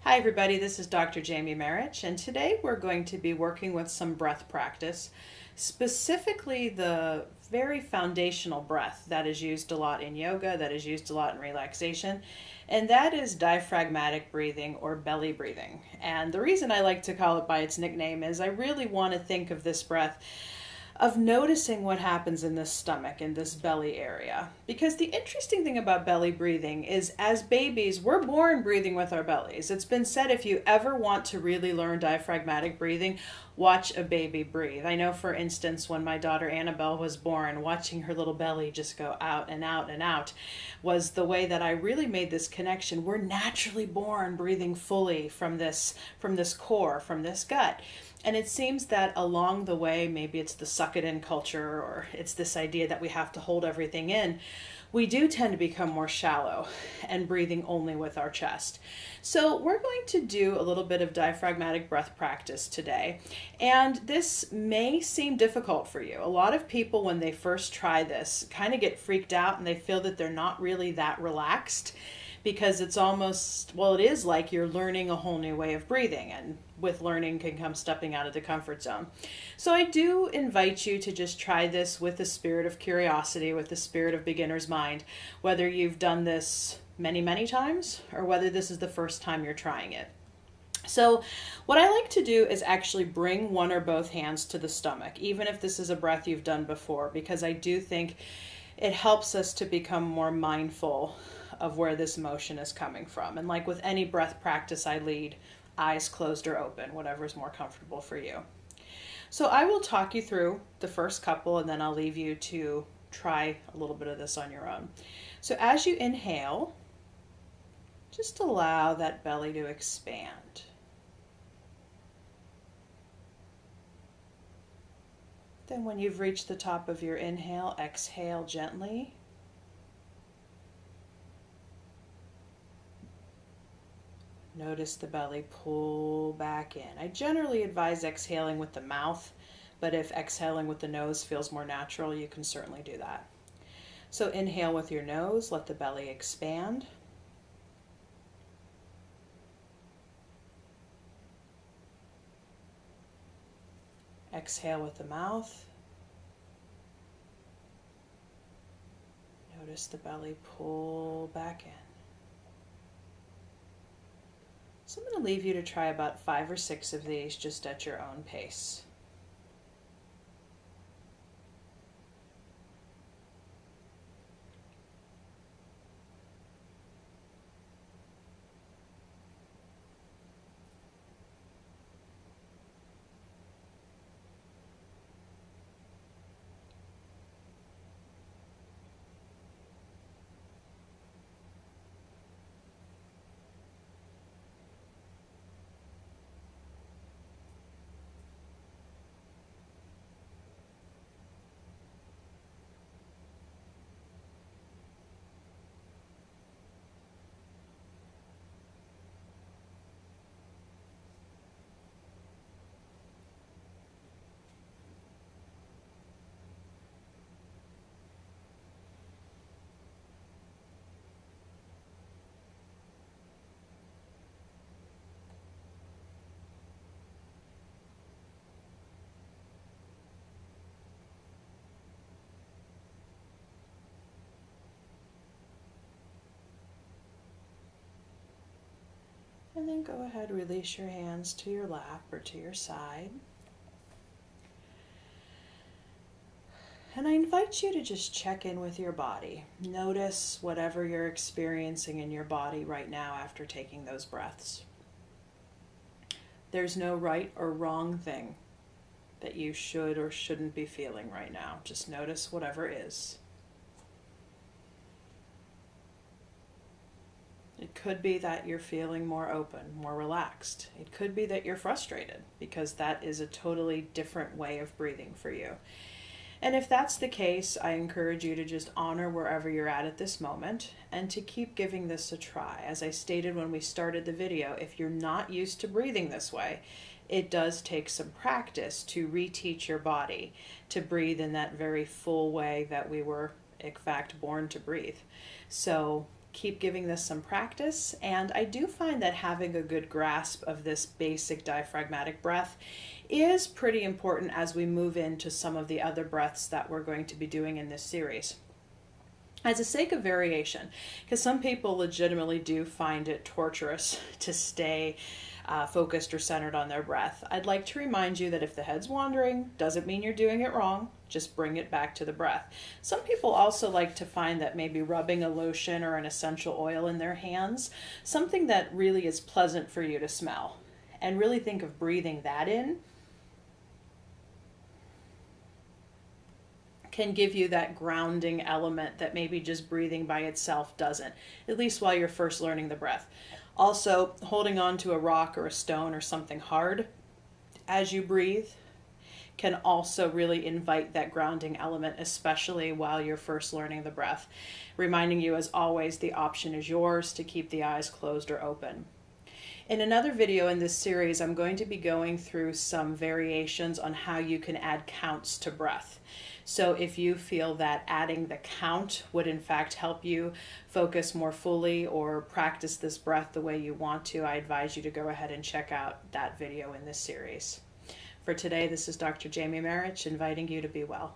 Hi everybody, this is Dr. Jamie Marich, and today we're going to be working with some breath practice, specifically the very foundational breath that is used a lot in yoga, that is used a lot in relaxation, and that is diaphragmatic breathing or belly breathing. And the reason I like to call it by its nickname is I really want to think of this breath of noticing what happens in this stomach, in this belly area. Because the interesting thing about belly breathing is as babies, we're born breathing with our bellies. It's been said if you ever want to really learn diaphragmatic breathing, watch a baby breathe. I know, for instance, when my daughter Annabelle was born, watching her little belly just go out and out and out was the way that I really made this connection. We're naturally born breathing fully from this core, from this gut. And it seems that along the way, maybe it's the suck it in culture or it's this idea that we have to hold everything in, we do tend to become more shallow and breathing only with our chest. So we're going to do a little bit of diaphragmatic breath practice today. And this may seem difficult for you. A lot of people, when they first try this, kind of get freaked out and they feel that they're not really that relaxed, because it's almost, well, it is like you're learning a whole new way of breathing, and with learning can come stepping out of the comfort zone. So I do invite you to just try this with the spirit of curiosity, with the spirit of beginner's mind, whether you've done this many, many times or whether this is the first time you're trying it. So what I like to do is actually bring one or both hands to the stomach, even if this is a breath you've done before, because I do think it helps us to become more mindful of where this motion is coming from. And like with any breath practice I lead, eyes closed or open, whatever is more comfortable for you. So I will talk you through the first couple and then I'll leave you to try a little bit of this on your own. So as you inhale, just allow that belly to expand. Then when you've reached the top of your inhale, exhale gently. Notice the belly pull back in. I generally advise exhaling with the mouth, but if exhaling with the nose feels more natural, you can certainly do that. So inhale with your nose, let the belly expand. Exhale with the mouth. Notice the belly pull back in. So I'm going to leave you to try about 5 or 6 of these just at your own pace. And then go ahead, release your hands to your lap or to your side. And I invite you to just check in with your body. Notice whatever you're experiencing in your body right now after taking those breaths. There's no right or wrong thing that you should or shouldn't be feeling right now. Just notice whatever is. It could be that you're feeling more open, more relaxed. It could be that you're frustrated, because that is a totally different way of breathing for you. And if that's the case, I encourage you to just honor wherever you're at this moment and to keep giving this a try. As I stated when we started the video, if you're not used to breathing this way, it does take some practice to reteach your body to breathe in that very full way that we were, in fact, born to breathe. So keep giving this some practice, and I do find that having a good grasp of this basic diaphragmatic breath is pretty important as we move into some of the other breaths that we're going to be doing in this series. As a sake of variation, because some people legitimately do find it torturous to stay focused or centered on their breath, I'd like to remind you that if the head's wandering, doesn't mean you're doing it wrong. Just bring it back to the breath. Some people also like to find that maybe rubbing a lotion or an essential oil in their hands, something that really is pleasant for you to smell, and really think of breathing that in, can give you that grounding element that maybe just breathing by itself doesn't, at least while you're first learning the breath. Also, holding on to a rock or a stone or something hard as you breathe can also really invite that grounding element, especially while you're first learning the breath. Reminding you, as always, the option is yours to keep the eyes closed or open. In another video in this series, I'm going to be going through some variations on how you can add counts to breath. So if you feel that adding the count would in fact help you focus more fully or practice this breath the way you want to, I advise you to go ahead and check out that video in this series. For today, this is Dr. Jamie Marich inviting you to be well.